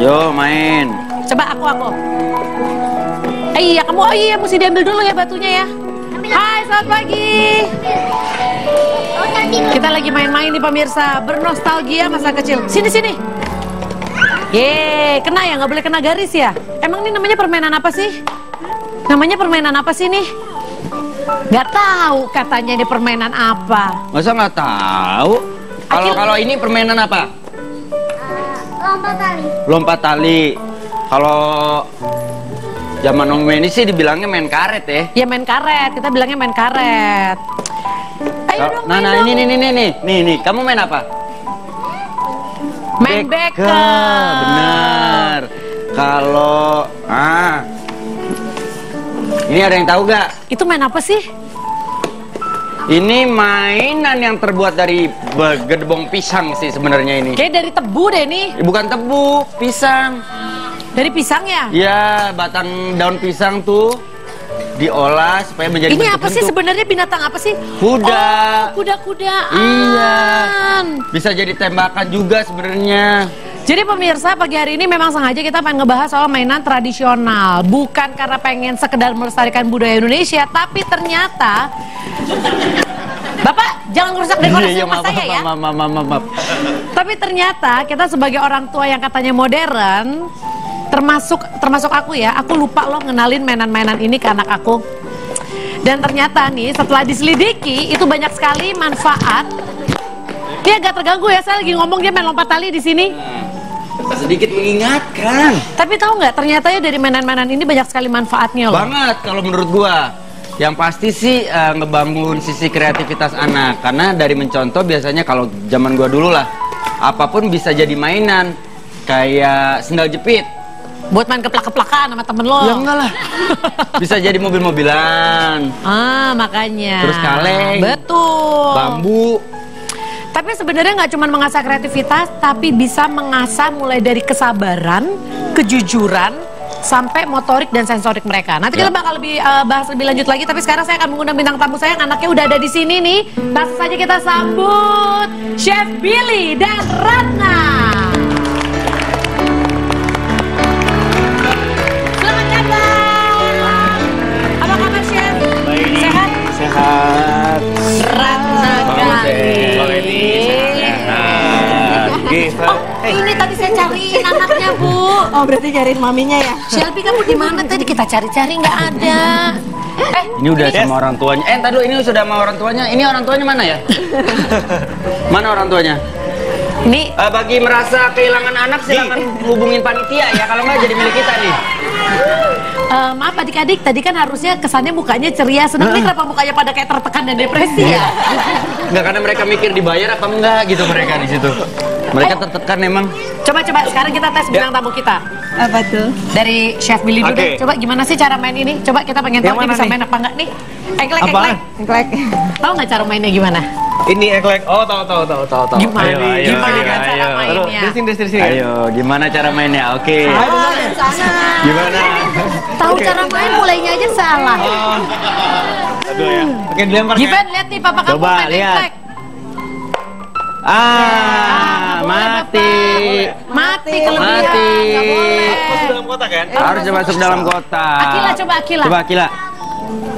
Yo main. Coba aku. Iya, kamu mesti diambil dulu ya batunya ya. Hai, selamat pagi. Kita lagi main-main nih pemirsa, bernostalgia masa kecil. Sini. Yeay, kena ya, nggak boleh kena garis ya. Emang ini namanya permainan apa sih? Namanya permainan apa sih nih? Nggak tahu katanya ini permainan apa. Masa nggak tahu? Kalau ini permainan apa? Lompat tali. Lompat tali. Kalau zaman Om ini sih dibilangnya main karet ya. Ya main karet, kita bilangnya main karet. Ayo dong, main dong. Ini, kamu main apa? Main bekel. Bener. Kalau ini ada yang tahu gak? Itu main apa sih? Ini mainan yang terbuat dari gedebong pisang sih sebenarnya ini. Kayak dari tebu deh nih. Bukan tebu, pisang. Dari pisang ya? Ya, batang daun pisang tuh diolah supaya menjadi ini apa bentuk-bentuk. sih sebenarnya, binatang apa sih? Kuda. Oh, kuda-kudaan. Iya. Bisa jadi tembakan juga sebenarnya. Jadi pemirsa, pagi hari ini memang sengaja kita pengen ngebahas soal mainan tradisional. Bukan karena pengen sekedar melestarikan budaya Indonesia, tapi ternyata Bapak jangan ngerusak dekorasi rumah saya ya. Maaf. Tapi ternyata kita sebagai orang tua yang katanya modern, termasuk aku ya, aku lupa loh ngenalin mainan-mainan ini ke anak aku. Dan ternyata nih setelah diselidiki itu banyak sekali manfaat. Dia agak terganggu ya, saya lagi ngomong dia main lompat tali di sini. Sedikit mengingatkan. Tapi tahu nggak, ternyata ya dari mainan-mainan ini banyak sekali manfaatnya loh. Banget kalau menurut gua. Yang pasti sih ngebangun sisi kreativitas anak. Karena dari mencontoh biasanya kalau zaman gua dulu lah, apapun bisa jadi mainan. Kayak sendal jepit. Buat main keplak-keplakan sama temen lo. Ya enggak lah. Bisa jadi mobil-mobilan. Makanya. Terus kaleng. Betul. Bambu. Tapi sebenarnya nggak cuma mengasah kreativitas, tapi bisa mengasah mulai dari kesabaran, kejujuran, sampai motorik dan sensorik mereka. Nanti kita bakal bahas lebih lanjut lagi. Tapi sekarang saya akan mengundang bintang tamu saya yang anaknya udah ada di sini nih. Langsung saja kita sambut Chef Billy dan Ratna. Selamat datang. Apa kabar Chef? Baik. Sehat? Sehat. Ratna ini tadi saya cariin anaknya, Bu. Oh, berarti cariin maminya ya? Shelby, kamu di mana tadi? Kita cari-cari nggak ada. Ini udah sama orang tuanya. Entar dulu, ini sudah sama orang tuanya. Ini orang tuanya mana ya? Mana orang tuanya? Ini Bagi merasa kehilangan anak silakan hubungin panitia ya. Kalau nggak jadi milik kita nih. maaf adik-adik, tadi kan harusnya kesannya mukanya ceria. Sedang ini kenapa mukanya pada kayak tertekan dan depresi ya? Enggak, karena mereka mikir dibayar apa enggak gitu mereka di situ. Mereka tertekan emang. Coba sekarang kita tes bintang tamu kita. Apa tuh? Dari Chef Billy dulu deh. Coba gimana sih cara main ini? Coba kita pengen tahu dia bisa main apa enggak nih. Eklek. Tahu nggak cara mainnya gimana? Ini eklek. Oh, tahu. Gimana? Ayo, Cara mainnya? Dari sini. Ayo, gimana cara mainnya? Oke. Sana. Gimana? Tahu cara main mulainya aja salah. Aduh ya. Oke, dilempar. Given, lihat nih papa kamu Coba, main lihat. eklek. Mati kelebihan. Nggak boleh. Masuk dalam kotak kan? Harus masuk dalam kotak. Akila, coba Akila. Coba Akila.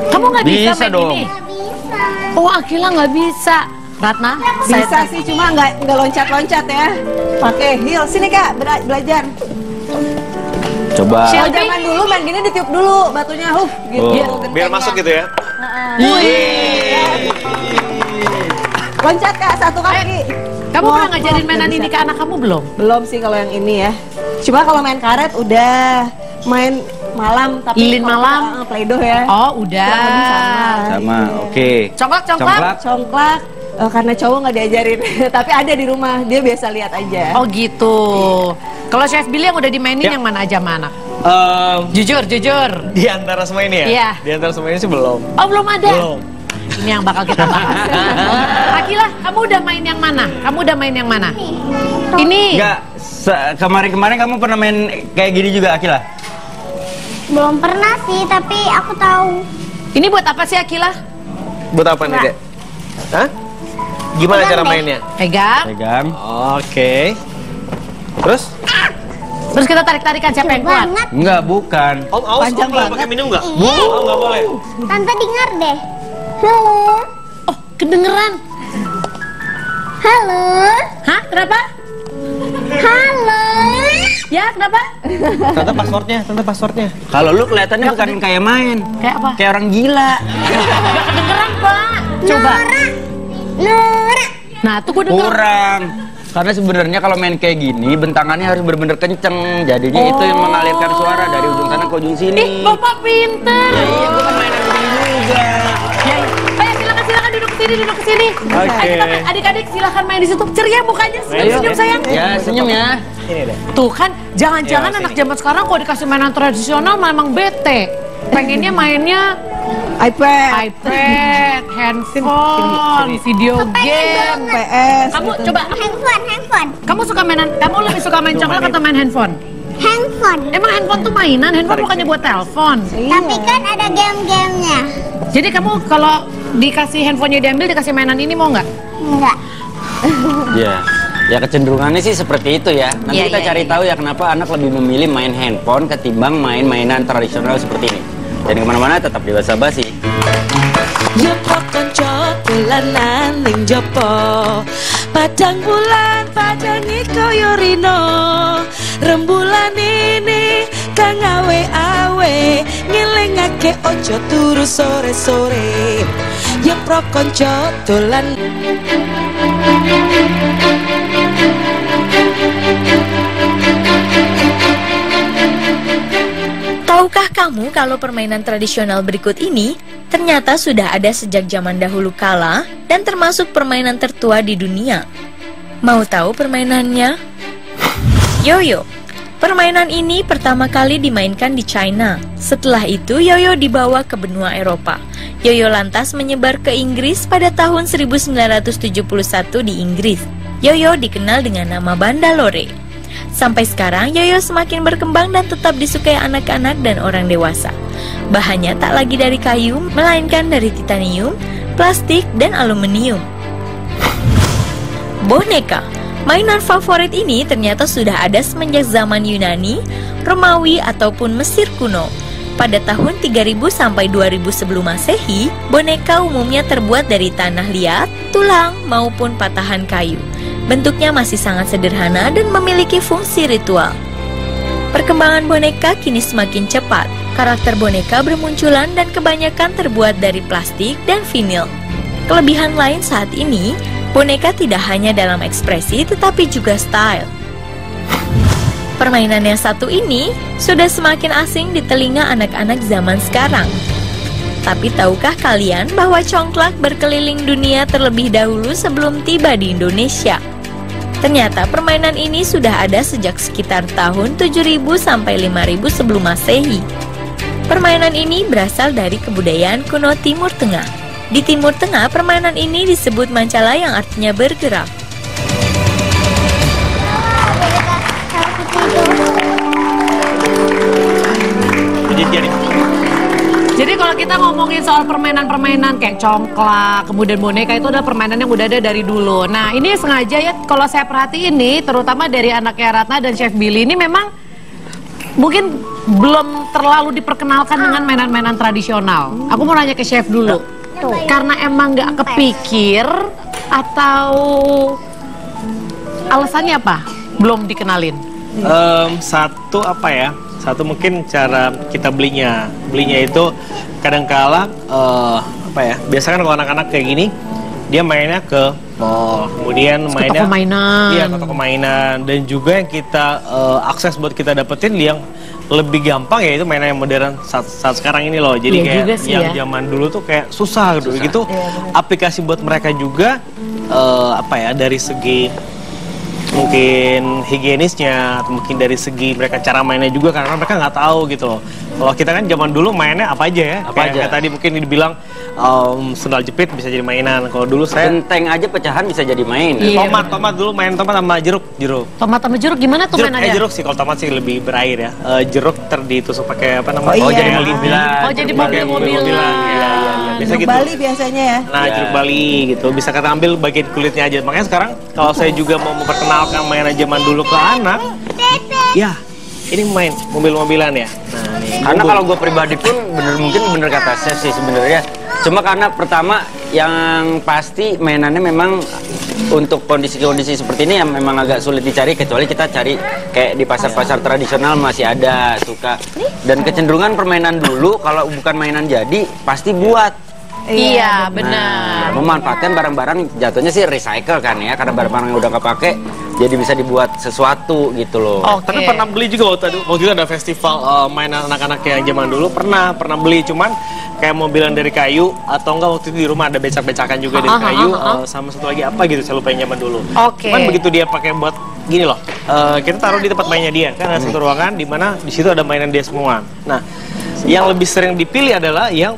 Kamu nggak bisa, Bisa main dong. ini? Oh, Akila nggak bisa. Ratna, Bisa sih, cuma nggak loncat-loncat ya. Pakai heel. Sini Kak, belajar. Coba. Kalau zaman dulu main gini ditiup dulu batunya, gitu. Oh. Biar masuk gitu ya. Loncat Kak, satu kaki. Kamu pernah ngajarin mainan ini ke anak kamu belum? Belum sih kalau yang ini ya. Cuma kalau main karet udah main malam, tapi Lilin kalau malam? kita, Play-Doh ya. Oh, udah. Kurang lebih Sama, oke. Congklak. Congklak, karena cowok nggak diajarin, tapi ada di rumah, dia biasa lihat aja. Oh gitu. Kalau Chef Billy yang udah dimainin yang mana aja sama anak? Jujur. Di antara semua ini ya? Iya. Di antara semua ini sih belum. Oh, belum ada? Belum. Ini yang bakal kita bahas. Akila, kamu udah main yang mana? Ini. Enggak, kemarin kamu pernah main kayak gini juga Akila? Belum pernah sih, tapi aku tahu. Ini buat apa sih Akila? Buat apa nih, Dek? Hah? Gimana Pegang cara deh. mainnya? Pegang. Pegang. Oke. Terus? Terus kita tarik-tarikan siapa yang kuat? Banget. Enggak, bukan. Om Aus, Panjang Om boleh banget. pakai minum nggak? Iya. Oh, nggak boleh. Tante dengar deh. Halo. Oh, kedengeran. Halo. Hah? Kenapa? Halo. Ya, kenapa? Tante passwordnya. Kalau lu kelihatannya bukan kayak main. Kayak apa? Kayak orang gila. Gak kedengeran, Pak. Coba. Nora. Nah, tuh gue denger. Kurang. Karena sebenarnya kalau main kayak gini, bentangannya harus bener-bener kenceng. Jadinya itu yang mengalirkan suara dari ujung sana ke ujung Ih, sini. Bapak pinter. Ya iya, gue kan mainan begini juga. Ya, ayo silakan duduk ke sini. Oke. Ayo kita main, adik-adik silakan main di situ. Ceria mukanya, senyum sayang. Ya, senyum ya. Ini deh. Tuh kan, jangan-jangan Iya, anak zaman sekarang kalau dikasih mainan tradisional memang bete. Pengennya mainnya iPad, iPad, handphone, video game. PS. Kamu gitu. coba, Handphone. kamu suka mainan, kamu lebih suka main coklat atau main handphone? Handphone. Emang handphone tuh mainan, handphone bukannya buat telepon. Tapi kan ada game-gamenya. Jadi kamu kalau dikasih handphonenya diambil, dikasih mainan ini mau nggak? Enggak. Ya. Ya kecenderungannya sih seperti itu ya. Nanti Iya, kita iya, cari iya. tahu ya kenapa anak lebih memilih main handphone ketimbang main mainan tradisional seperti ini. Dan kemana-mana tetap di Basa Basi. Yopo konco dolanan ning jopo Padang bulan padangi koyo rino Rembulan ini kang awe-awe Ngelengake ojo turu sore-sore Yopo konco dolan Tahukah kamu kalau permainan tradisional berikut ini ternyata sudah ada sejak zaman dahulu kala dan termasuk permainan tertua di dunia? Mau tahu permainannya? Yoyo. Permainan ini pertama kali dimainkan di China. Setelah itu yoyo dibawa ke benua Eropa. Yoyo lantas menyebar ke Inggris pada tahun 1971 di Inggris. Yoyo dikenal dengan nama Bandalore. Sampai sekarang, yoyo semakin berkembang dan tetap disukai anak-anak dan orang dewasa. Bahannya tak lagi dari kayu, melainkan dari titanium, plastik, dan aluminium. Boneka. Mainan favorit ini ternyata sudah ada semenjak zaman Yunani, Romawi, ataupun Mesir kuno. Pada tahun 3000 sampai 2000 sebelum Masehi, boneka umumnya terbuat dari tanah liat, tulang, maupun patahan kayu. Bentuknya masih sangat sederhana dan memiliki fungsi ritual. Perkembangan boneka kini semakin cepat. Karakter boneka bermunculan dan kebanyakan terbuat dari plastik dan vinil. Kelebihan lain saat ini, boneka tidak hanya dalam ekspresi tetapi juga style. Permainan yang satu ini sudah semakin asing di telinga anak-anak zaman sekarang. Tapi tahukah kalian bahwa congklak berkeliling dunia terlebih dahulu sebelum tiba di Indonesia? Ternyata permainan ini sudah ada sejak sekitar tahun 7000 sampai 5000 sebelum Masehi. Permainan ini berasal dari kebudayaan kuno Timur Tengah. Di Timur Tengah, permainan ini disebut mancala yang artinya bergerak. Jadi kalau kita ngomongin soal permainan-permainan kayak congklak, kemudian boneka itu adalah permainan yang udah ada dari dulu. Nah ini sengaja ya kalau saya perhatiin nih, terutama dari anaknya Ratna dan Chef Billy ini memang mungkin belum terlalu diperkenalkan dengan mainan-mainan tradisional. Aku mau nanya ke Chef dulu. Karena emang nggak kepikir atau alasannya apa? Belum dikenalin? Satu apa ya? Satu mungkin cara kita belinya itu kadangkala apa ya? Biasanya kan kalau anak-anak kayak gini dia mainnya ke mall, kemudian mainnya toko mainan. Iya, ke toko mainan, dan juga yang kita akses buat kita dapetin yang lebih gampang ya itu mainan yang modern saat sekarang ini loh. Jadi Iya kayak juga sih yang ya. zaman dulu tuh kayak susah gitu. Aplikasi buat mereka juga apa ya, dari segi mungkin higienisnya atau mungkin dari segi mereka cara mainnya juga karena mereka nggak tahu gitu loh. Kalau kita kan zaman dulu mainnya apa aja ya, Apa aja? kayak tadi mungkin dibilang sendal jepit bisa jadi mainan. Kalau dulu saya Genteng aja pecahan bisa jadi main. Iya. tomat dulu main tomat sama jeruk. Tomat sama jeruk gimana tuh mainannya? Jeruk sih, kalau tomat sih lebih berair ya. Jeruk ditusuk pakai apa namanya? Oh, iya. jadi mobil-mobilan. Oh, jadi Pakai mobil-mobilan. Iya. Biasa Jeruk gitu. Bali biasanya ya. Nah, jeruk Bali gitu. Bisa kita ambil bagian kulitnya aja. Makanya sekarang kalau saya juga mau memperkenalkan mainan zaman dulu ke anak, ya ini main mobil-mobilan ya. Nah, nih. Karena kalau gue pribadi pun mungkin bener kata Chef sih sebenarnya. Cuma karena pertama yang pasti mainannya memang untuk kondisi-kondisi seperti ini yang memang agak sulit dicari, kecuali kita cari kayak di pasar-pasar tradisional masih ada suka. Dan kecenderungan permainan dulu kalau bukan mainan jadi pasti buat. Iya, benar. Memanfaatkan barang-barang jatuhnya sih recycle kan ya, karena barang-barang yang udah kepake jadi bisa dibuat sesuatu gitu loh. Tapi pernah beli juga waktu itu ada festival mainan anak-anak yang zaman dulu pernah beli, cuman kayak mobilan dari kayu atau enggak waktu itu di rumah ada becak-becakan juga dari kayu sama satu lagi apa gitu saya lupa yang zaman dulu. Cuman begitu dia pakai buat gini loh, kita taruh di tempat mainnya dia kan ada satu ruangan di mana di situ ada mainan dia semua. Nah, yang lebih sering dipilih adalah yang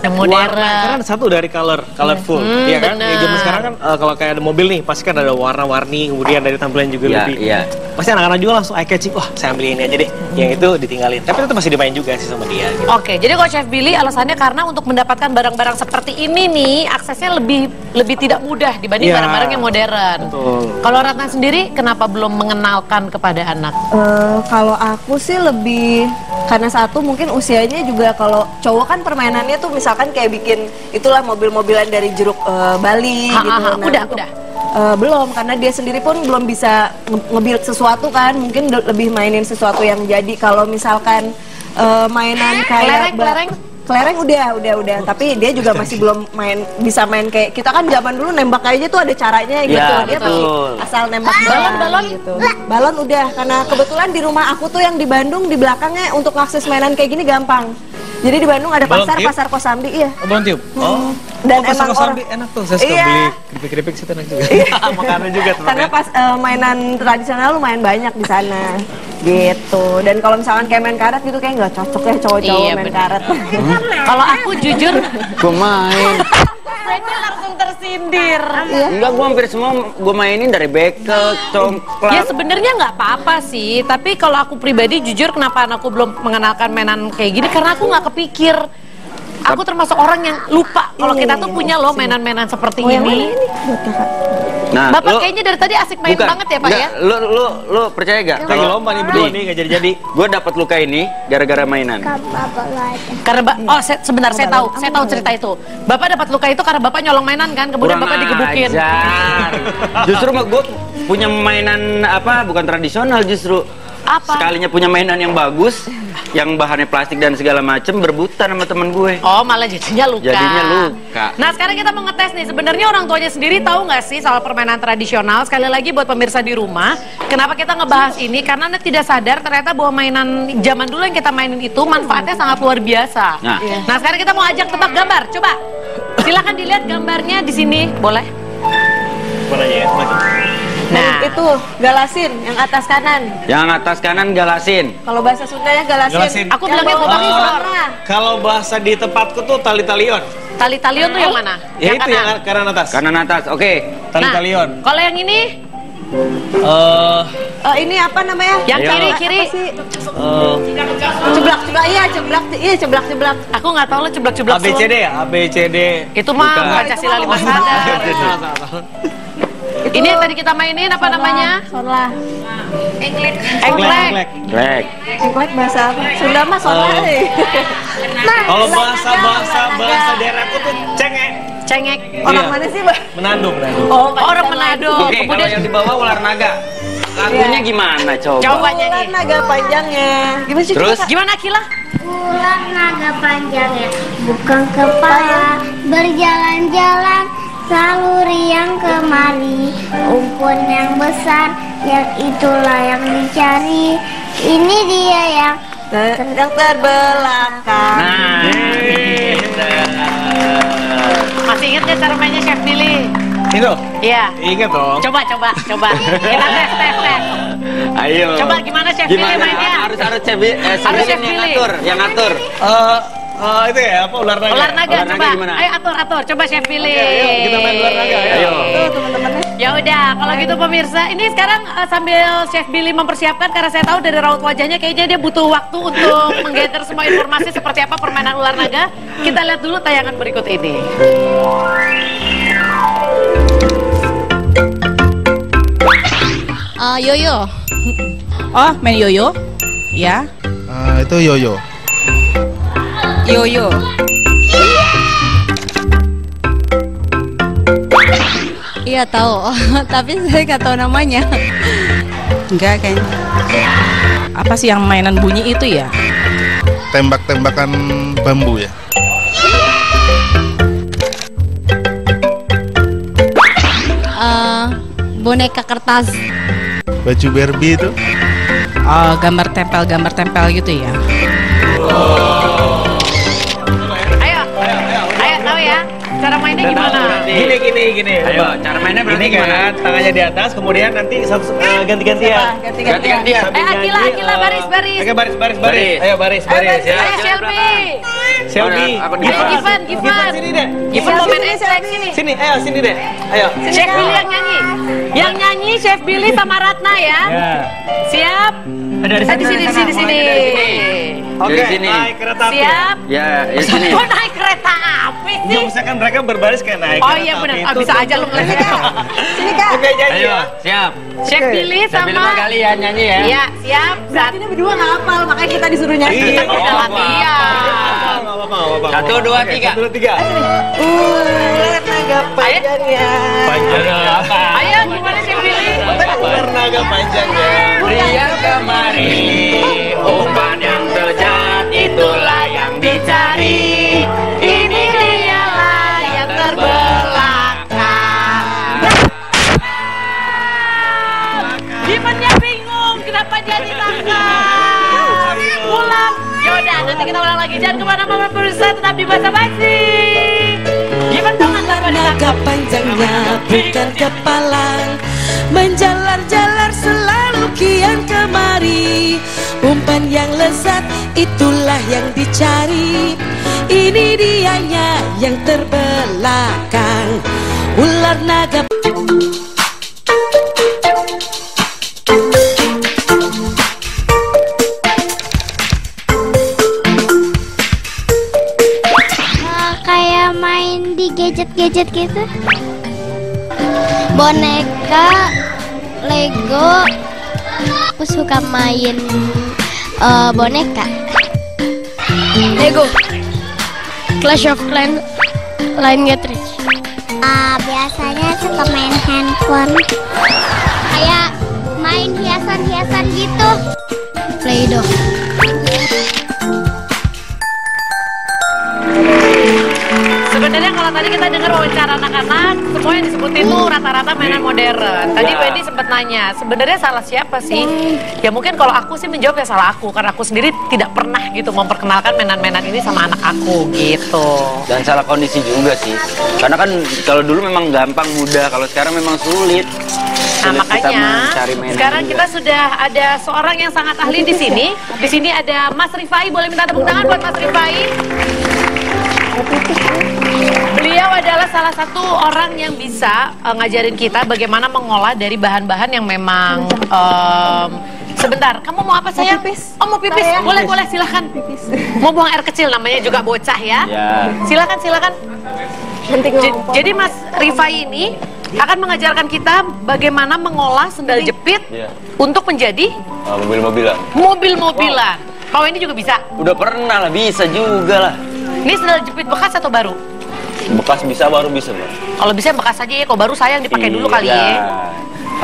modern. Karena satu dari colorful, ya kan? Ya, zaman sekarang kan kalau kayak ada mobil nih, pasti kan ada warna-warni, kemudian dari tampilan juga lebih. Pasti anak-anak juga langsung eye catching, wah saya ambil ini aja deh. Yang itu ditinggalin. Tapi itu masih dimain juga sih sama dia. Gitu. Oke, jadi kalau Chef Billy alasannya karena untuk mendapatkan barang-barang seperti ini nih, aksesnya lebih tidak mudah dibanding barang-barang yang modern. Betul. Kalau Ratna sendiri, kenapa belum mengenalkan kepada anak? Kalau aku sih lebih karena satu mungkin usianya juga, kalau cowok kan permainannya tuh misalkan kayak bikin itulah mobil-mobilan dari jeruk Bali gitu. Nah, udah. Belum, karena dia sendiri pun belum bisa nge-build sesuatu kan, mungkin lebih mainin sesuatu yang jadi. Kalau misalkan mainan kayak kelereng udah, tapi dia juga masih belum bisa main kayak kita kan zaman dulu nembak aja tuh ada caranya gitu. Dia masih asal nembak balon gitu. Balon udah, karena kebetulan di rumah aku tuh yang di Bandung di belakangnya untuk akses mainan kayak gini gampang. Jadi di Bandung ada pasar Kosambi, iya. Balon tiup? Dan pasar emang Kosambi enak tuh, saya suka beli keripik-keripik situ enak juga. Makanan juga tuh. Karena pas mainan tradisional lumayan banyak di sana. Gitu. Dan kalau misalkan kayak main karet gitu kayak nggak cocok ya cowok-cowok main karet. Kalau aku jujur, gue main. Freddy langsung tersindir. Enggak, gue hampir semua gue mainin dari bekel, congklak. Ya sebenarnya nggak apa-apa sih, tapi kalau aku pribadi jujur kenapa anakku belum mengenalkan mainan kayak gini, karena aku nggak kepikir. Aku termasuk orang yang lupa kalau kita tuh punya loh mainan-mainan seperti ini. Nah, Bapak kayaknya dari tadi asik main banget ya Pak ya? Lu percaya gak? Kalau lomba nih berdua nih nggak jadi-jadi. Gue dapat luka ini gara-gara mainan. Karena sebentar saya tahu cerita itu. Bapak dapat luka itu karena Bapak nyolong mainan kan, kemudian Kurang Bapak digebukin. ajar. Justru mah gue punya mainan bukan tradisional justru. Apa? Sekalinya punya mainan yang bagus, yang bahannya plastik dan segala macem, berebutan sama temen gue. Oh, malah jadinya luka. Jadinya luka. Nah, sekarang kita mau ngetes nih. Sebenarnya orang tuanya sendiri tahu nggak sih soal permainan tradisional? Sekali lagi buat pemirsa di rumah, kenapa kita ngebahas ini? Karena Anda tidak sadar ternyata bahwa mainan zaman dulu yang kita mainin itu manfaatnya sangat luar biasa. Nah, sekarang kita mau ajak tebak gambar. Coba, silakan dilihat gambarnya di sini, boleh? Mana ya? Nah, itu galasin yang atas kanan. Yang atas kanan galasin. Kalau bahasa Sundanya galasin. Aku bilangnya kalau bahasa di tempatku tuh tali-talion. Tali-talion tuh yang mana? Ya itu yang kanan atas. Kanan atas, oke. Tali-talion. Kalau yang ini? Ini apa namanya? Yang kiri. Ceblak. Aku nggak tahu lo ceblak-ceblak. ABCD ya? ABCD. Itu mah Pancasila 5 sadar. Ini yang tadi kita mainin apa namanya? Sonlah. Engklek. Engklek bahasa apa? Sunda mah sonlah. Kalau bahasa daerahku tuh cengek. Orang mana sih, Mbak? Manado. Oh, orang Manado. Oke, kalau yang di bawah ular naga. Lagunya gimana coba? Coba nyanyi. Ular naga panjangnya. Gimana sih? Terus? Gimana Akila? Ular naga panjangnya bukan kepala, berjalan-jalan selalu riang kemari. Umpun yang besar, yang itulah yang dicari. Ini dia yang terbelakang. Masih ingat ya cara mainnya Chef Billy? Itu? Iya. Ingat dong. Coba. Kita tes. Ayo. Coba gimana Chef Billy mainnya? Harus Chef Billy yang ngatur. Itu ya apa ular naga? Ular naga coba. Gimana? Ayo atur. Coba Chef Billy. Ayo, kita main ular naga. Ayo. Tuh teman-temannya. Ya udah, kalau gitu pemirsa, ini sekarang sambil Chef Billy mempersiapkan, karena saya tahu dari raut wajahnya kayaknya dia butuh waktu untuk menggather semua informasi seperti apa permainan ular naga. Kita lihat dulu tayangan berikut ini. Yoyo. Oh, main yoyo? ya. Itu yoyo. Yoyo. Iya tahu, tapi saya nggak tahu namanya. Enggak kayaknya. Apa sih yang mainan bunyi itu ya? Tembak-tembakan bambu ya. Boneka kertas. Baju Barbie itu. Gambar tempel gitu ya. Ayo tahu ya. Cara mainnya gimana? Gini. Ayo, cara mainnya berarti Gini kan, tangannya di atas, kemudian nanti ganti-gantian. Ganti-gantian. Akila, baris. Oke, baris. Ayo baris ya. Ayo Shelby. Aku Ayo Givan. Sini deh. Givan mau main X-Lex sini. Sini deh. Ayo. Chef Billy yang nyanyi. Yang nyanyi Chef Billy sama Ratna ya. Siap? Dari Di sini. Oke, Dari sini. naik kereta api. Siap? Ya, di sini. Oh naik kereta api sih. Ya, misalkan mereka berbaris kayak naik Oh kereta iya benar. api. Bisa aja lu ngeliat. Sini Kak. Oke, janji Ayo, ya. siap. Chef Billy Saya pilih sama kali ya nyanyi ya. Iya, siap. Berarti ini berdua nggak hafal, makanya kita disuruh nyanyi. Iya. Udah latihan. Satu, dua, tiga. Ular naga panjangnya. Ayo gimana Chef Billy? Ular naga panjangnya. Pria kemari, umpan yang terjat itulah yang dicari. Ini dialah yang terbelakang. Givennya bingung kenapa dia ditangkap. Ulang. Yaudah nanti kita ulang lagi. Jangan kemana-mana pemirsa, tetap di Basa Basi. Given tangan kenapa ditangkap. Panjangnya bukan kepalang, menjalar-jalar selalu kian kemari. Umpan yang lezat itulah yang dicari. Ini dianya yang terbelakang, ular naga. Kayak main di gadget-gadget gitu. Boneka, Lego. Aku suka main boneka. Lego. Clash of Clans, Line Getrich. Biasanya suka main handphone. Kayak main hiasan-hiasan gitu. Play-Doh. Sebenarnya kalau tadi kita dengar wawancara anak-anak, semua yang disebutin itu rata-rata mainan modern. Tadi Wendy sempat nanya, sebenarnya salah siapa sih? Ya mungkin kalau aku sih menjawab ya salah aku, karena aku sendiri tidak pernah gitu memperkenalkan mainan-mainan ini sama anak aku gitu. Dan salah kondisi juga sih. Karena kan kalau dulu memang gampang, mudah. Kalau sekarang memang sulit. Nah makanya mencari mainan sekarang juga. kita sudah ada seorang yang sangat ahli di sini. Di sini ada Mas Rifai, boleh minta tepuk tangan buat Mas Rifai. Beliau adalah salah satu orang yang bisa ngajarin kita bagaimana mengolah dari bahan-bahan yang memang sebentar, kamu mau apa sayang? Oh mau pipis? Boleh silahkan. Mau buang air kecil, namanya juga bocah ya. Silakan. Jadi Mas Rifai ini akan mengajarkan kita bagaimana mengolah sendal jepit untuk menjadi mobil-mobilan. Mau ini juga bisa? Udah pernah lah, bisa juga lah. Ini sendal jepit bekas atau baru? Bekas bisa, baru bisa, Bang. Kalau bisa bekas aja ya, kalau baru sayang dipakai dulu kali ya.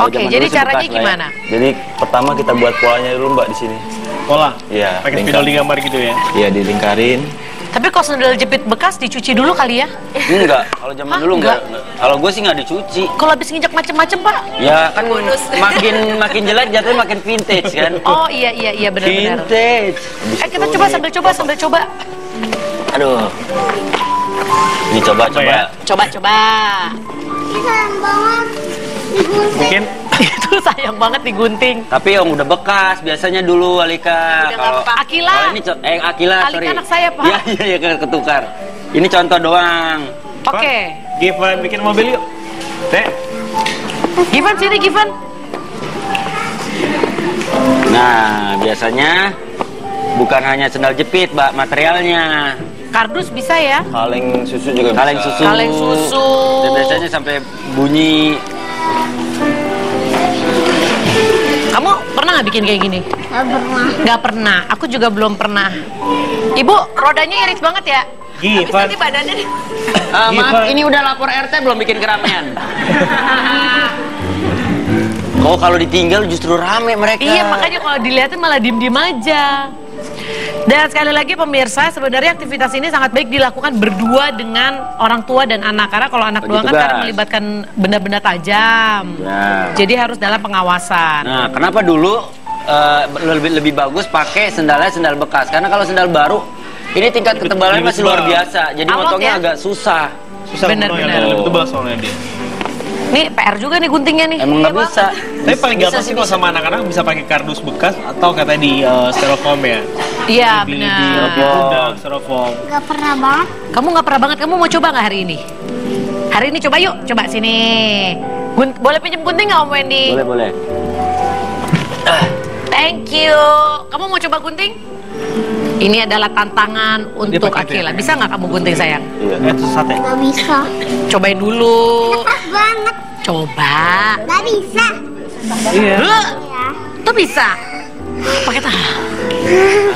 Oke, jadi caranya gimana? Jadi pertama kita buat polanya dulu Mbak di sini. Pola? Iya. Pakai spidol digambar gitu ya? Iya, dilingkarin. Tapi kalau sendal jepit bekas dicuci dulu kali ya? Enggak, kalau zaman dulu enggak. Kalau gue sih nggak dicuci. Kalau habis nginjak macem-macem Pak? Ya kan makin jelek jatuhnya makin vintage kan. Oh iya benar-benar. Vintage. Kita sambil coba. Aduh. Ini coba. Coba. Ini sayang banget digunting. Mungkin Itu sayang banget digunting. Tapi yang udah bekas biasanya dulu Alika. Udah nggak apa-apa. Akila. Kalau ini Akila, Alika sorry. anak saya, Pak. Iya ketukar. Ini contoh doang. Oke. Given bikin mobil yuk. Given sini Given. Nah, biasanya bukan hanya sendal jepit, Mbak, materialnya. Kardus bisa ya? Kaleng susu juga bisa. Kaleng susu. Dan biasanya sampai bunyi. Kamu pernah nggak bikin kayak gini? Gak pernah. Nggak pernah. Aku juga belum pernah. Ibu, rodanya irit banget ya? Habis Givan. nanti badannya nih. Maaf, ini udah lapor RT belum bikin keramaian? Kok kalau ditinggal justru rame mereka. Iya, makanya kalau dilihatin malah diem-diem aja. Dan sekali lagi pemirsa, sebenarnya aktivitas ini sangat baik dilakukan berdua dengan orang tua dan anak. Karena kalau anak doang kan tugas. karena melibatkan benda-benda tajam. Ya. Jadi harus dalam pengawasan. Nah, kenapa dulu lebih bagus pakai sendalnya sendal bekas? Karena kalau sendal baru, ini tingkat ketebalannya masih luar biasa. Jadi Alot motongnya ya? agak susah. Susah Bener-bener. lebih tebal soalnya dia. Nih PR juga nih guntingnya nih. Emang nggak bisa. Tapi paling gampang sih kalau sama anak-anak bisa pakai kardus bekas atau katanya di styrofoam ya. Iya, Lebih benar. mudah styrofoam. Gak pernah banget. Kamu nggak pernah banget, kamu mau coba nggak hari ini? Hari ini coba yuk, coba sini. Boleh pinjem gunting nggak Om Wendy? Boleh. Thank you. Kamu mau coba gunting? Ini adalah tantangan untuk Akila. Bisa nggak kamu gunting sayang? Iya. Susah ya. Gak bisa. Cobain dulu. Pas banget. Coba. Gak bisa. Iya. Ya. Tuh bisa. Pakai tangan.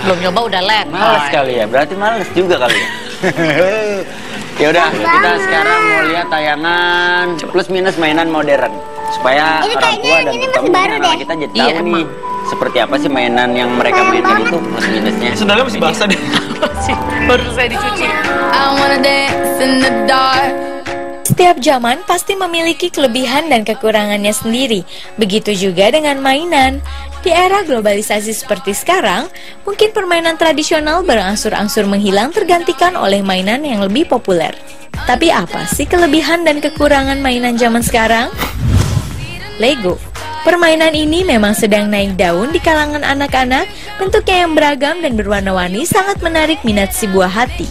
Belum nyoba udah lag. Males kali ya, berarti males juga kali ya. Ya udah, kita sekarang mau lihat tayangan plus minus mainan modern supaya Ini orang tua kayaknya dan ini terutama masih baru anak deh. kita jadi Iya, tahu nih seperti apa sih mainan yang mereka Keren mainkan banget. itu plus minusnya. Sendalnya masih basah deh. Baru saya dicuci. I wanna dance in the dark. Setiap zaman pasti memiliki kelebihan dan kekurangannya sendiri. Begitu juga dengan mainan. Di era globalisasi seperti sekarang, mungkin permainan tradisional berangsur-angsur menghilang tergantikan oleh mainan yang lebih populer. Tapi apa sih kelebihan dan kekurangan mainan zaman sekarang? Lego. Permainan ini memang sedang naik daun di kalangan anak-anak, bentuknya yang beragam dan berwarna-warni sangat menarik minat si buah hati.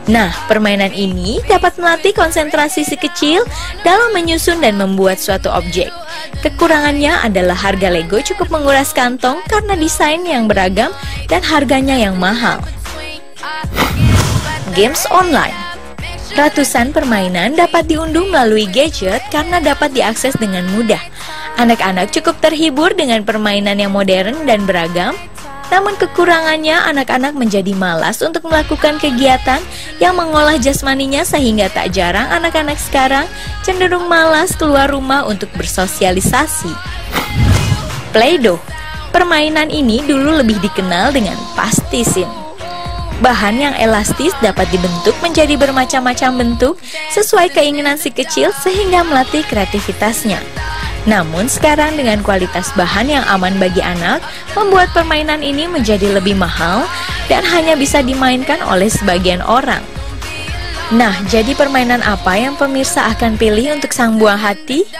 Nah, permainan ini dapat melatih konsentrasi si kecil dalam menyusun dan membuat suatu objek. Kekurangannya adalah harga Lego cukup menguras kantong karena desain yang beragam dan harganya yang mahal. Games online. Ratusan permainan dapat diunduh melalui gadget karena dapat diakses dengan mudah. Anak-anak cukup terhibur dengan permainan yang modern dan beragam. Namun kekurangannya, anak-anak menjadi malas untuk melakukan kegiatan yang mengolah jasmaninya sehingga tak jarang anak-anak sekarang cenderung malas keluar rumah untuk bersosialisasi. Play-Doh. Permainan ini dulu lebih dikenal dengan pastisin. Bahan yang elastis dapat dibentuk menjadi bermacam-macam bentuk sesuai keinginan si kecil sehingga melatih kreativitasnya. Namun sekarang dengan kualitas bahan yang aman bagi anak, membuat permainan ini menjadi lebih mahal dan hanya bisa dimainkan oleh sebagian orang. Nah, jadi permainan apa yang pemirsa akan pilih untuk sang buah hati?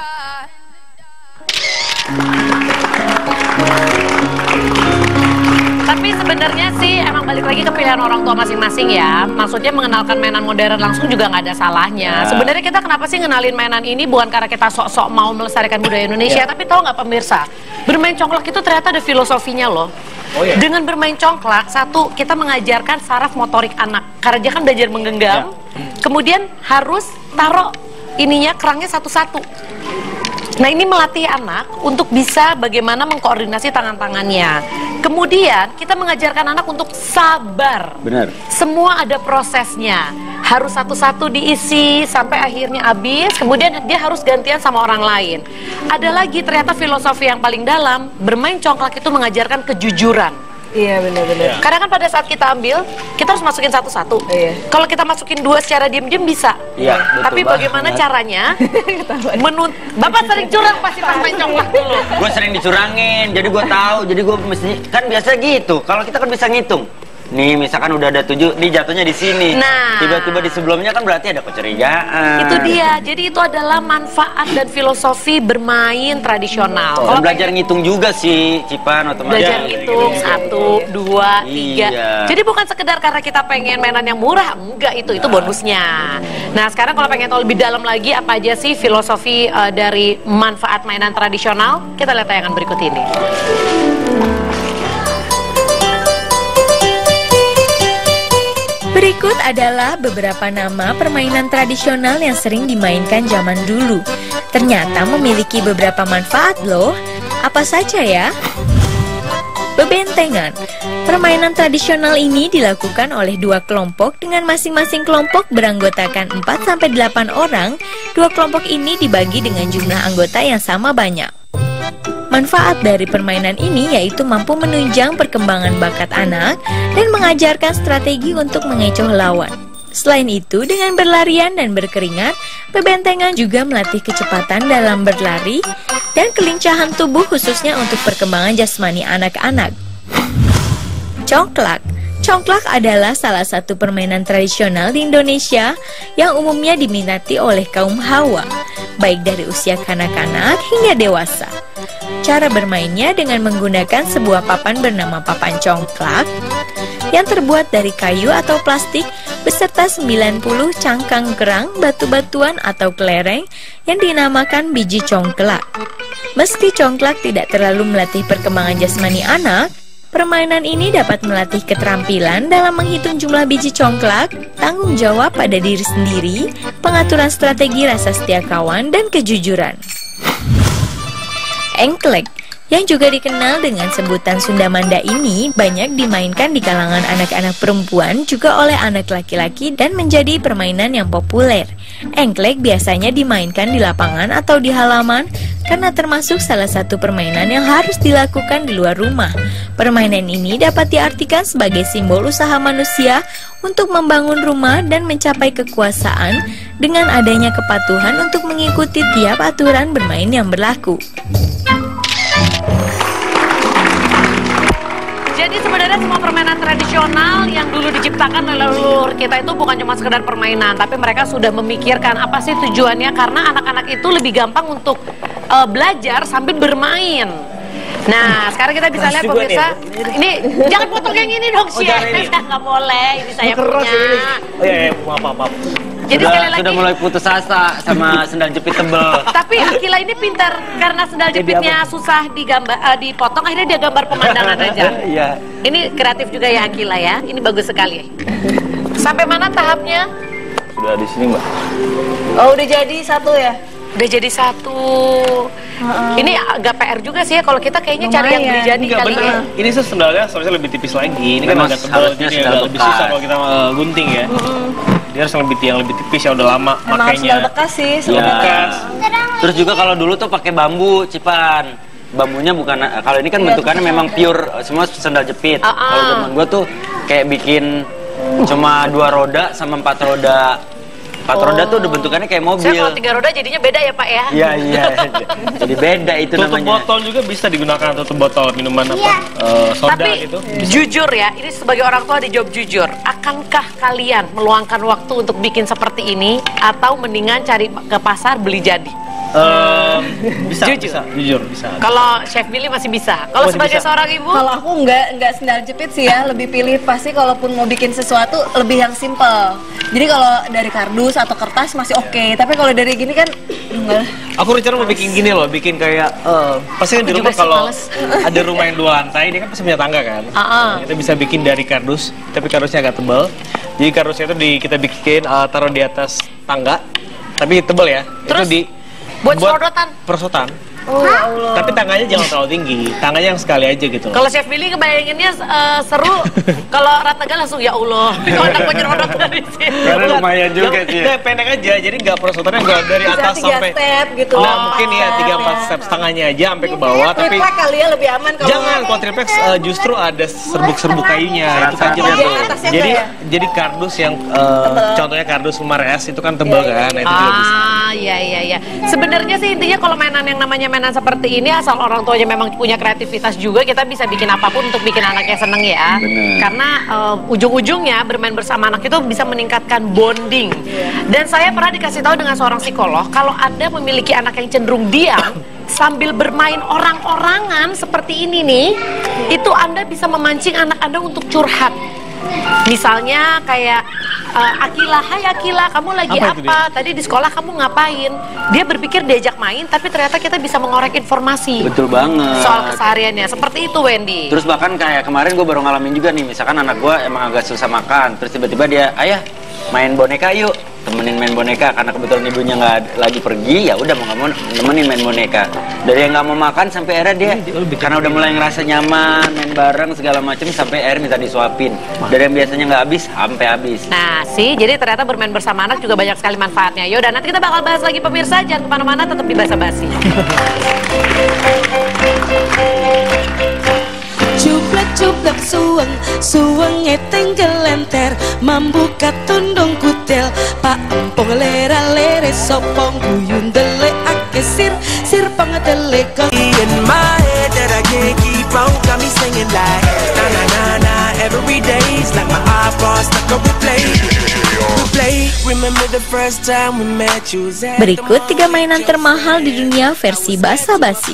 Tapi sebenarnya sih emang balik lagi ke pilihan orang tua masing-masing ya. Maksudnya mengenalkan mainan modern langsung juga nggak ada salahnya. Sebenarnya kita kenapa sih ngenalin mainan ini bukan karena kita sok-sok mau melestarikan budaya Indonesia, tapi tahu nggak pemirsa, bermain congklak itu ternyata ada filosofinya loh. Dengan bermain congklak, satu, kita mengajarkan saraf motorik anak. Karena dia kan belajar menggenggam, kemudian harus taruh ininya kerangnya satu-satu. Nah, ini melatih anak untuk bisa bagaimana mengkoordinasi tangan-tangannya. Kemudian kita mengajarkan anak untuk sabar. Benar. Semua ada prosesnya. Harus satu-satu diisi sampai akhirnya habis. Kemudian dia harus gantian sama orang lain. Ada lagi ternyata filosofi yang paling dalam. Bermain congklak itu mengajarkan kejujuran. Iya, benar-benar. Karena kan pada saat kita ambil, kita harus masukin satu-satu. Kalau kita masukin dua secara diam-diam bisa. Iya, betul Tapi bagaimana banget. caranya? Bapak sering curang pasti pas main congklak dulu. Gue sering dicurangin, jadi gue tahu, jadi gue mesti kan biasa gitu. Kalau kita kan bisa ngitung. Nih, misalkan udah ada 7, nih jatuhnya di sini. Nah. Tiba-tiba di sebelumnya kan berarti ada kecurigaan. Itu dia. Jadi itu adalah manfaat dan filosofi bermain tradisional. Dan belajar ngitung juga sih, Cipan otomatis. Belajar ngitung 1, 2, 3. Iya. Jadi bukan sekedar karena kita pengen mainan yang murah, enggak, itu bonusnya. Nah, sekarang kalau pengen tahu lebih dalam lagi apa aja sih filosofi dari manfaat mainan tradisional, kita lihat tayangan berikut ini. Berikut adalah beberapa nama permainan tradisional yang sering dimainkan zaman dulu. Ternyata memiliki beberapa manfaat loh. Apa saja ya? Bebentengan. Permainan tradisional ini dilakukan oleh dua kelompok dengan masing-masing kelompok beranggotakan 4-8 orang. Dua kelompok ini dibagi dengan jumlah anggota yang sama banyak. Manfaat dari permainan ini yaitu mampu menunjang perkembangan bakat anak dan mengajarkan strategi untuk mengecoh lawan. Selain itu, dengan berlarian dan berkeringat, bebentengan juga melatih kecepatan dalam berlari dan kelincahan tubuh khususnya untuk perkembangan jasmani anak-anak. Congklak. Congklak adalah salah satu permainan tradisional di Indonesia yang umumnya diminati oleh kaum hawa, baik dari usia kanak-kanak hingga dewasa. Cara bermainnya dengan menggunakan sebuah papan bernama papan congklak yang terbuat dari kayu atau plastik beserta 90 cangkang kerang, batu-batuan atau kelereng yang dinamakan biji congklak. Meski congklak tidak terlalu melatih perkembangan jasmani anak, permainan ini dapat melatih keterampilan dalam menghitung jumlah biji congklak, tanggung jawab pada diri sendiri, pengaturan strategi rasa setia kawan, dan kejujuran. Engklek, yang juga dikenal dengan sebutan Sunda Manda ini banyak dimainkan di kalangan anak-anak perempuan juga oleh anak laki-laki dan menjadi permainan yang populer. Engklek biasanya dimainkan di lapangan atau di halaman karena termasuk salah satu permainan yang harus dilakukan di luar rumah. Permainan ini dapat diartikan sebagai simbol usaha manusia untuk membangun rumah dan mencapai kekuasaan dengan adanya kepatuhan untuk mengikuti tiap aturan bermain yang berlaku. Jadi sebenarnya semua permainan tradisional yang dulu diciptakan oleh leluhur kita itu bukan cuma sekedar permainan, tapi mereka sudah memikirkan apa sih tujuannya, karena anak-anak itu lebih gampang untuk belajar sambil bermain. Nah, sekarang kita bisa lihat pemirsa. Ini jangan potong yang ini dong, sih. Nggak boleh, ini saya punya. Oh iya, maaf. Jadi sekali lagi sudah mulai putus asa sama sendal jepit tebel. Tapi Akila ini pintar karena sendal jepitnya susah dipotong, akhirnya dia gambar pemandangan aja. Iya. Ini kreatif juga ya Akila ya. Ini bagus sekali. Sampai mana tahapnya? Sudah di sini, Mbak. Oh, udah jadi satu ya? Udah jadi satu. Ini agak PR juga sih ya kalau kita kayaknya cari yang beli jadi kali ya. Ini sendalnya seharusnya lebih tipis lagi. Ini kan agak tebal, jadi agak lebih susah kalau kita gunting ya. Dia harus yang lebih tipis ya, udah lama makanya. Sendal bekas sih, sendal bekas. Terus juga kalau dulu tuh pakai bambu, Cipan. Bambunya bukan, kalau ini kan bentukannya memang pure, semua sendal jepit. Kalau zaman gua tuh kayak bikin cuma 2 roda sama 4 roda. 4 roda tuh udah bentukannya kayak mobil. Saya kalau 3 roda jadinya beda ya Pak ya? Iya. Jadi beda itu tutup namanya. Tutup botol juga bisa digunakan, tutup botol minuman soda. Tapi, gitu. jujur ya, ini sebagai orang tua dijawab jujur. Akankah kalian meluangkan waktu untuk bikin seperti ini atau mendingan cari ke pasar beli jadi? Jujur bisa. Kalau Chef Billy masih bisa. Kalau sebagai seorang ibu? Kalau aku nggak sendal jepit sih ya, lebih pilih pasti kalaupun mau bikin sesuatu lebih yang simple. Jadi kalau dari kardus atau kertas masih oke, tapi kalau dari gini kan enggak. Aku rencana mau bikin gini loh, bikin kayak pasti kan di rumah kalau ada rumah yang 2 lantai, dia kan pasti punya tangga kan. Kita bisa bikin dari kardus, tapi kardusnya agak tebal. Jadi kardusnya itu kita bikin taruh di atas tangga, tapi tebal ya. Terus itu buat perosotan. Oh, ya Allah. Tapi tangannya jangan terlalu tinggi, tangannya yang sekali aja gitu. Kalau Chef Billy kebayanginnya seru, kalau Rataga langsung ya Allah, kalau aku nyerodot dari sini. Karena lumayan juga sih. Pendek aja, jadi nggak perosotannya nggak dari atas sampai. Step gitu. Nah, mungkin ya 3-4 step setengahnya aja sampai ke bawah. Tapi triplek kali ya lebih aman kalau. Jangan, kalau triplek justru ada serbuk-serbuk kayunya. Itu kan jadi kardus yang contohnya kardus Umares itu kan tebal kan, itu juga bisa. Iya. Sebenarnya sih intinya kalau mainan yang namanya mainan seperti ini, asal orang tuanya memang punya kreativitas juga, kita bisa bikin apapun untuk bikin anaknya seneng ya. Bener. Karena ujung-ujungnya bermain bersama anak itu bisa meningkatkan bonding. Dan saya pernah dikasih tahu dengan seorang psikolog, kalau Anda memiliki anak yang cenderung diam sambil bermain orang-orangan seperti ini nih, itu Anda bisa memancing anak Anda untuk curhat. Misalnya kayak Akila, hai Akila, kamu lagi apa? Tadi di sekolah kamu ngapain? Dia berpikir diajak main, tapi ternyata kita bisa mengorek informasi. Betul banget. Soal kesehariannya, seperti itu Wendy. Terus bahkan kayak kemarin gue baru ngalamin juga nih, misalkan anak gue emang agak susah makan, terus tiba-tiba dia, ayah main boneka yuk. temenin main boneka karena kebetulan ibunya nggak lagi pergi, ya udah mau nggak mau temenin main boneka. Dari yang nggak mau makan sampai akhirnya dia karena udah mulai ngerasa nyaman main bareng segala macam sampai akhirnya minta disuapin. Dari yang biasanya nggak habis sampai habis. Nah sih, jadi ternyata bermain bersama anak juga banyak sekali manfaatnya. Yaudah, nanti kita bakal bahas lagi pemirsa, jangan kemana-mana, tetap di Basa-Basi. Cuplek suweng tinggal lenter membuka tundung kutel pak empong lera sopong guyun dele ake sir pangdele in my head that I can't keep on got me singing like na na na na every day's like my iPod stuck on replay. Berikut 3 mainan termahal di dunia versi Basa-Basi.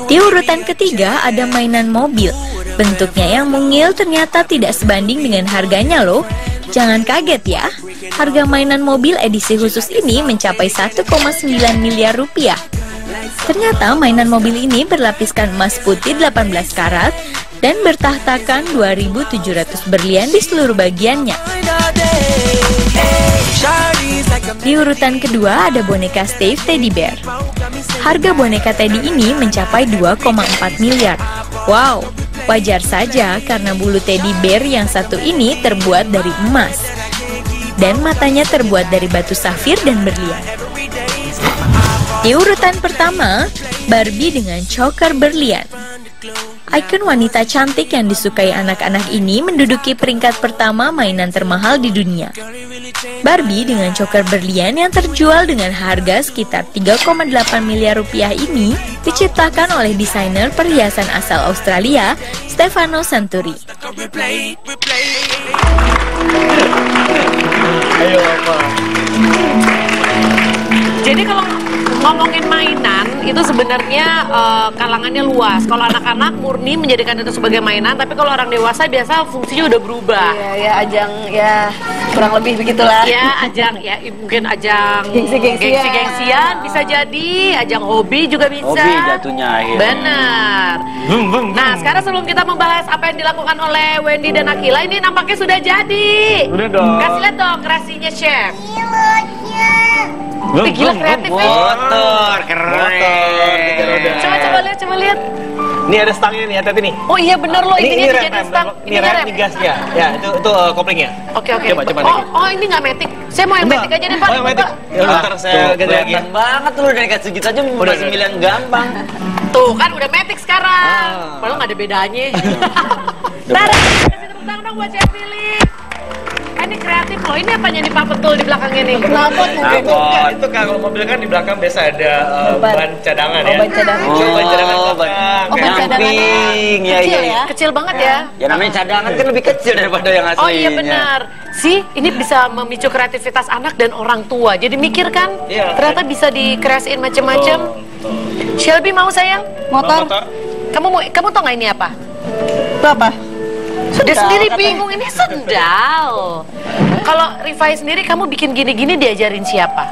Di urutan ketiga ada mainan mobil. Bentuknya yang mungil ternyata tidak sebanding dengan harganya loh. Jangan kaget ya, harga mainan mobil edisi khusus ini mencapai 1,9 miliar rupiah. Ternyata mainan mobil ini berlapiskan emas putih 18 karat dan bertahtakan 2.700 berlian di seluruh bagiannya. Di urutan kedua ada boneka Steve Teddy Bear. Harga boneka Teddy ini mencapai 2,4 miliar. Wow, wajar saja karena bulu Teddy Bear yang satu ini terbuat dari emas. Dan matanya terbuat dari batu safir dan berlian. Di urutan pertama, Barbie dengan choker berlian. Ikon wanita cantik yang disukai anak-anak ini menduduki peringkat pertama mainan termahal di dunia. Barbie dengan choker berlian yang terjual dengan harga sekitar 3,8 miliar rupiah ini diciptakan oleh desainer perhiasan asal Australia, Stefano Santuri. Ayo apa? Jadi kalau ngomongin mainan itu sebenarnya kalangannya luas. Kalau anak-anak murni menjadikan itu sebagai mainan, tapi kalau orang dewasa biasa fungsinya udah berubah. Iya, ya ajang ya kurang lebih begitulah. Ya ajang ya mungkin ajang gengsi-gengsian bisa jadi, ajang hobi juga bisa. Hobi jatuhnya akhirnya. Benar. Nah sekarang sebelum kita membahas apa yang dilakukan oleh Wendy dan Akila, ini nampaknya sudah jadi. Udah dong. Kasih lihat dong kreasinya chef. Wih, gila kreatif ya. Motor keren. Coba lihat. Ini ada stangnya nih, hati-hati nih. Oh iya bener loh, Ini intinya dijadiin stang. Ini rem, ini gasnya. Ya, itu koplingnya. Oke. Coba Oh ini nggak metik. Saya mau yang metik aja deh Pak. Oh yang metik. Ya ntar saya ganti lagi. Kelihatan banget tuh udah dikasih segitu aja masih milihan gampang. Tuh kan udah metik sekarang. Padahal nggak ada bedanya. Ntar kasih tepuk tangan dong buat Chef Philip. Ini kreatif loh. Ini apanya nih Pak betul di belakangnya nih? Knalpot mungkin. Itu kalau mobil kan di belakang biasa ada ban cadangan ya. Ban cadangan. Ban cadangan belakang. Ban cadangan kecil ya? Kecil banget ya. Ya namanya cadangan kan lebih kecil daripada yang aslinya. Oh iya benar. Sih, ini bisa memicu kreativitas anak dan orang tua. Jadi mikir kan, ternyata bisa dikreasiin macam-macam. Shelby mau sayang? Motor. Kamu tau nggak ini apa? Itu apa? Dia sendiri bingung, ini sendal. Kalau Rifai sendiri, kamu bikin gini-gini diajarin siapa?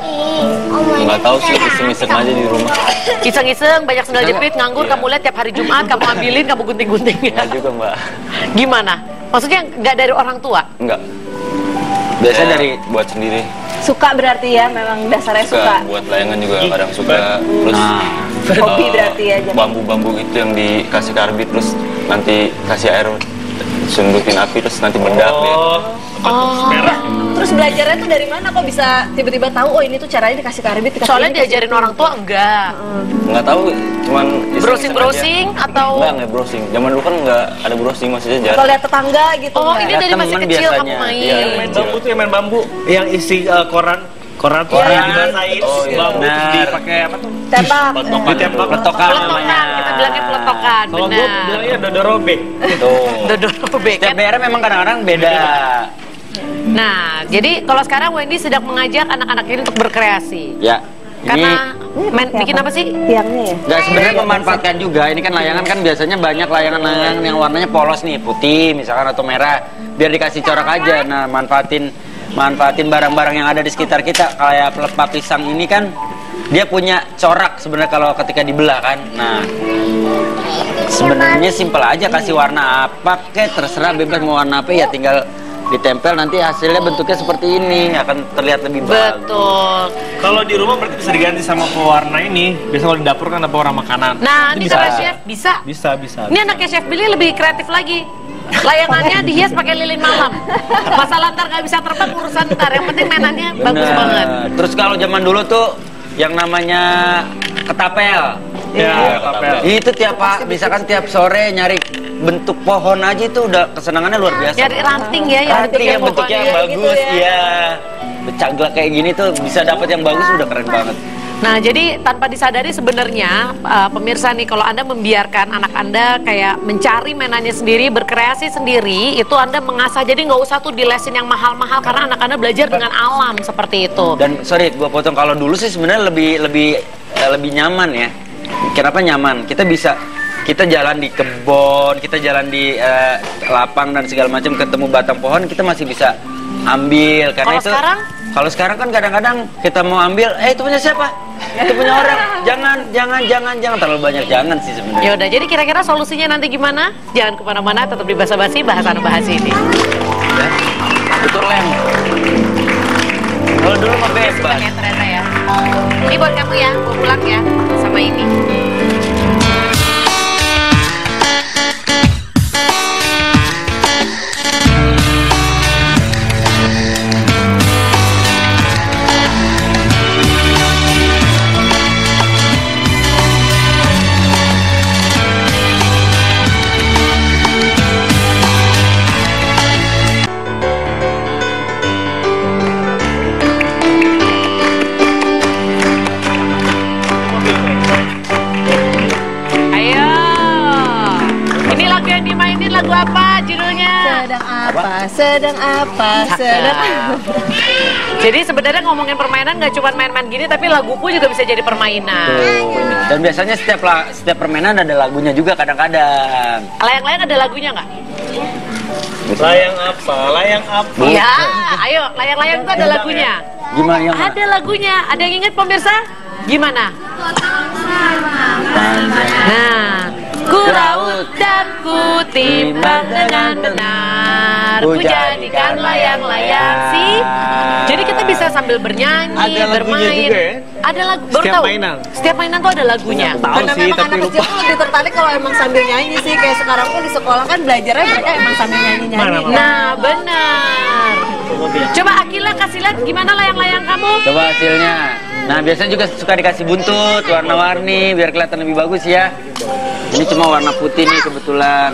Nggak tahu sih, iseng-iseng aja di rumah. Iseng-iseng, banyak sendal jepit, nganggur, kamu lihat tiap hari Jumat, kamu ambilin, kamu gunting-gunting. Nggak juga Mbak. Gimana? Maksudnya nggak dari orang tua? Enggak. Biasa dari buat sendiri. Suka berarti ya, memang dasarnya suka. Buat layangan juga kadang suka. Terus hobi berarti ya. Bambu-bambu itu yang dikasih karbit terus nanti kasih air sundukin api terus nanti meledak deh. Terus belajarnya tuh dari mana kok bisa tiba-tiba tahu oh ini tuh caranya dikasih karbit? Soalnya diajarin orang tua enggak. Nggak tahu, cuman browsing atau nggak browsing. Zaman dulu kan nggak ada browsing maksudnya jarang. Atau lihat tetangga gitu. Oh ini dari masih kecil kamu main. Yang main bambu tuh yang main bambu, yang isi koran dibasahin, bambu terus dipakai apa tuh? Tempak. Peletokan namanya. Kita bilangnya peletokan. Kalau gue bilangnya dodorobek. Dodorobek. Setiap daerah memang kadang-kadang beda. Nah, jadi kalau sekarang Wendy sedang mengajak anak-anak ini untuk berkreasi. Ya. Karena bikin apa sih? Tiangnya ya? Nggak, sebenarnya memanfaatkan juga. Ini kan layangan kan biasanya banyak layangan-layangan yang warnanya polos nih, putih misalkan atau merah. Biar dikasih corak aja. Nah, manfaatin barang-barang yang ada di sekitar kita. Kayak pelepah pisang ini kan dia punya corak sebenarnya kalau ketika dibelah kan. Nah, sebenarnya simpel aja, kasih warna apa kek terserah, bebas mau warna apa ya, tinggal ditempel nanti hasilnya bentuknya seperti ini, akan terlihat lebih bagus. Betul. Kalau di rumah berarti bisa diganti sama pewarna ini. Biasa kalau di dapur kan ada pewarna makanan. Nah, itu ini kalau chef bisa. Bisa. Ini anaknya Chef Billy lebih kreatif lagi. Layangannya dihias pakai lilin malam. Masalah ntar nggak bisa terbang urusan ntar. Yang penting mainannya bagus banget. Terus kalau zaman dulu tuh yang namanya ketapel. Ya, ketapel. Itu misalkan tiap sore nyari bentuk pohon aja itu udah kesenangannya luar biasa. Nyari ranting ya, ranting yang bentuknya yang bagus gitu ya. Becaglak kayak gini tuh bisa dapat yang bagus udah keren banget. Nah, jadi tanpa disadari sebenarnya pemirsa nih, kalau Anda membiarkan anak Anda kayak mencari mainannya sendiri, berkreasi sendiri, itu Anda mengasah. Jadi nggak usah tuh dilesin yang mahal-mahal karena anak Anda belajar dengan alam seperti itu. Dan sorry, gua potong, kalau dulu sih sebenarnya lebih nyaman ya. Kenapa nyaman? Kita jalan di kebun, kita jalan di lapang dan segala macam, ketemu batang pohon kita masih bisa ambil. Karena kalau sekarang kan kadang-kadang kita mau ambil, itu punya siapa? Itu punya orang. Jangan terlalu banyak jangan sih sebenarnya. Ya udah, jadi kira-kira solusinya nanti gimana? Jangan kemana-mana, tetap di Basa-Basi, bahas ini. Ya, betul lem. Kalau dulu mah bebas. Ternyata ya. Ini buat kamu ya, mau pulang ya, sama ini. Lagu apa judulnya? Sedang apa? Jadi sebenarnya ngomongin permainan nggak cuma main-main gini, tapi laguku juga bisa jadi permainan. Dan biasanya setiap permainan ada lagunya juga kadang-kadang. Layang-layang ada lagunya nggak? Layang apa? Iya, ayo layang-layang itu ada lagunya. Gimana yang? Ada lagunya. Ada yang ingat pemirsa? Gimana? Nah, ku raut dan ku timbang dengan benar, ku jadikan layang-layang sih. Jadi kita bisa sambil bernyanyi, bermain. Juga, ya? Ada lagu. Baru tahu. Setiap mainan tuh ada lagunya. Karena memang anak kecil tuh lebih tertarik kalau emang sambil nyanyi sih. Kayak sekarang tuh di sekolah kan belajarnya mereka emang sambil nyanyi-nyanyi. Nah, benar. Coba Akila kasih lihat gimana layang-layang kamu. Coba hasilnya. Nah, biasanya juga suka dikasih buntut, warna-warni, biar kelihatan lebih bagus ya. Ini cuma warna putih nih kebetulan.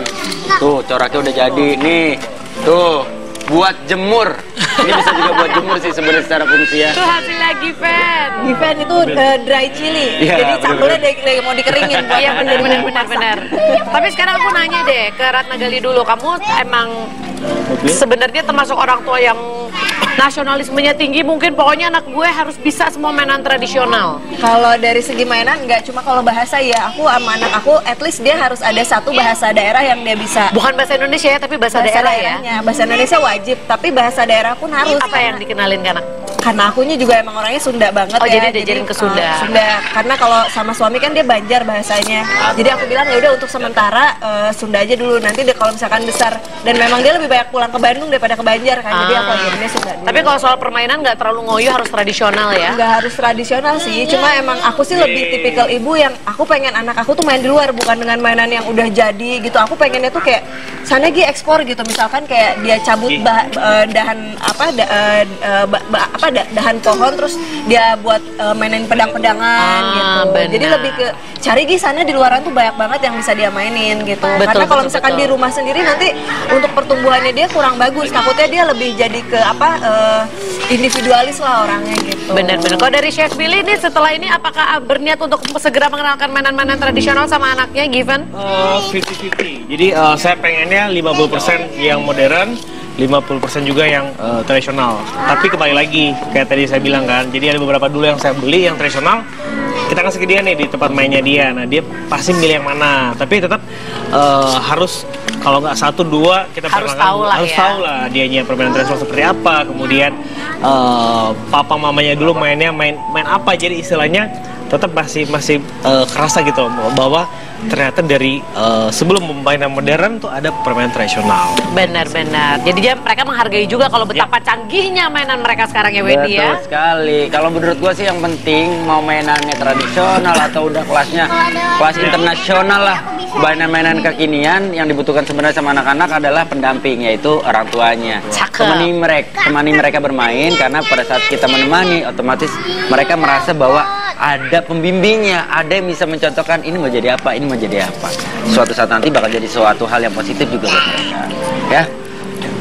Tuh, coraknya udah jadi. Nih, tuh, buat jemur. Ini bisa juga buat jemur sih sebenarnya secara fungsi ya. Itu hasilnya Given. Given itu dry chili. Ya, jadi sambelnya mau dikeringin. Iya, benar. Tapi sekarang aku nanya deh ke Ratna Gali dulu. Kamu emang sebenarnya termasuk orang tua yang nasionalismenya tinggi, mungkin pokoknya anak gue harus bisa semua mainan tradisional. Kalau dari segi mainan nggak cuma kalau bahasa ya, aku sama anak aku at least dia harus ada satu bahasa daerah yang dia bisa. Bukan bahasa Indonesia ya, tapi bahasa daerah ya. Bahasa Indonesia wajib, tapi bahasa daerah pun harus. Apa yang dikenalin ke anak? Karena akunya juga emang orangnya Sunda banget ya. Jadi diajarin ke Sunda. Sunda. Karena kalau sama suami kan dia Banjar bahasanya. Jadi aku bilang ya udah untuk sementara Sunda aja dulu. Nanti deh kalau misalkan besar dan memang dia lebih banyak pulang ke Bandung daripada ke Banjar kan. Jadi aku ajarinnya Sunda dulu. Tapi kalau soal permainan nggak terlalu ngoyo, harus tradisional ya? Nggak harus tradisional sih. Cuma emang aku sih lebih tipikal ibu yang aku pengen anak aku tuh main di luar, bukan dengan mainan yang udah jadi gitu. Aku pengennya tuh kayak sana Gi ekspor gitu. Misalkan kayak dia cabut dahan dahan pohon terus dia buat mainin pedang-pedangan gitu. Benar. Jadi lebih ke cari Gi sana di luaran tuh banyak banget yang bisa dia mainin gitu. Karena kalau misalkan di rumah sendiri nanti untuk pertumbuhannya dia kurang bagus. Takutnya dia lebih jadi ke individualis lah orangnya gitu. Benar-benar. Kalau dari Chef Billy nih setelah ini apakah berniat untuk segera mengenalkan mainan-mainan tradisional sama anaknya, Given? 50-50. Jadi saya pengennya 50% yang modern, 50% juga yang tradisional. Tapi kembali lagi, kayak tadi saya bilang kan, jadi ada beberapa dulu yang saya beli yang tradisional, kita kasih ke dia nih di tempat mainnya dia. Nah, dia pasti milih yang mana. Tapi tetap harus, kalau nggak 1-2 kita harus tahu lah dianya permainan tradisional seperti apa. Kemudian papa mamanya dulu mainnya main apa. Jadi istilahnya tetap masih kerasa gitu bahwa ternyata dari sebelum permainan modern tuh ada permainan tradisional. Benar-benar. Jadi mereka menghargai juga kalau betapa canggihnya mainan mereka sekarang ya Wendy ya. Betul sekali. Kalau menurut gua sih yang penting mau mainannya tradisional atau udah kelasnya kelas internasional lah. Mainan-mainan kekinian yang dibutuhkan sebenarnya sama anak-anak adalah pendamping, yaitu orang tuanya. Temani mereka bermain, karena pada saat kita menemani otomatis mereka merasa bahwa ada pembimbingnya, ada yang bisa mencontohkan ini mau jadi apa, ini mau jadi apa. Suatu saat nanti bakal jadi suatu hal yang positif juga buat mereka. Ya,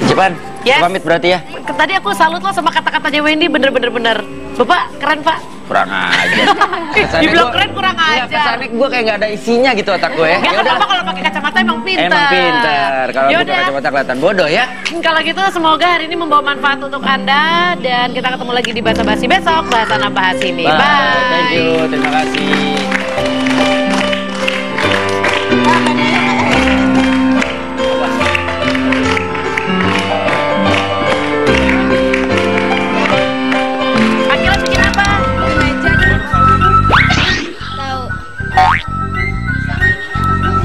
Cipan, pamit berarti ya. Tadi aku salut loh sama kata-katanya Wendy, bener-bener. Bapak keren Pak. Kurang aja. Dibilang keren kurang aja. Kesannya gue kayak nggak ada isinya gitu otak gue ya. Gak apa-apa kalau pakai kacamata emang pintar. Emang pintar. Kalau pakai kacamata kelihatan bodoh ya. Kalau gitu semoga hari ini membawa manfaat untuk Anda, dan kita ketemu lagi di Bahasa Basi besok. Bahasan bahas ini. Bye. Thank you. Terima kasih.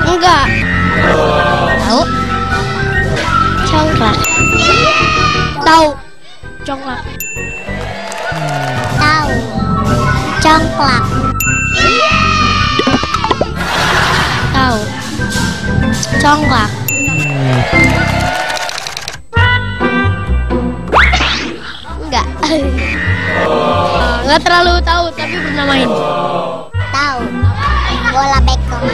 Enggak. Tahu? Congklak. Tahu. Congklak. Tahu. Congklak. Tahu. Congklak. Enggak. Enggak terlalu tahu tapi pernah main. Tahu. Bola bekong.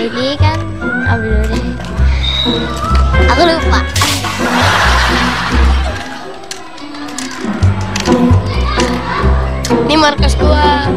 Ini kan ambil deh. Aku lupa. Ini markas gua.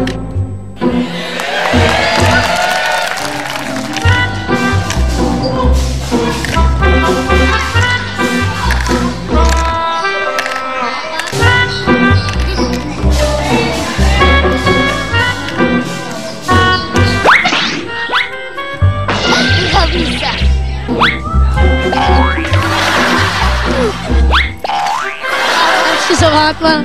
Susah banget, Bang.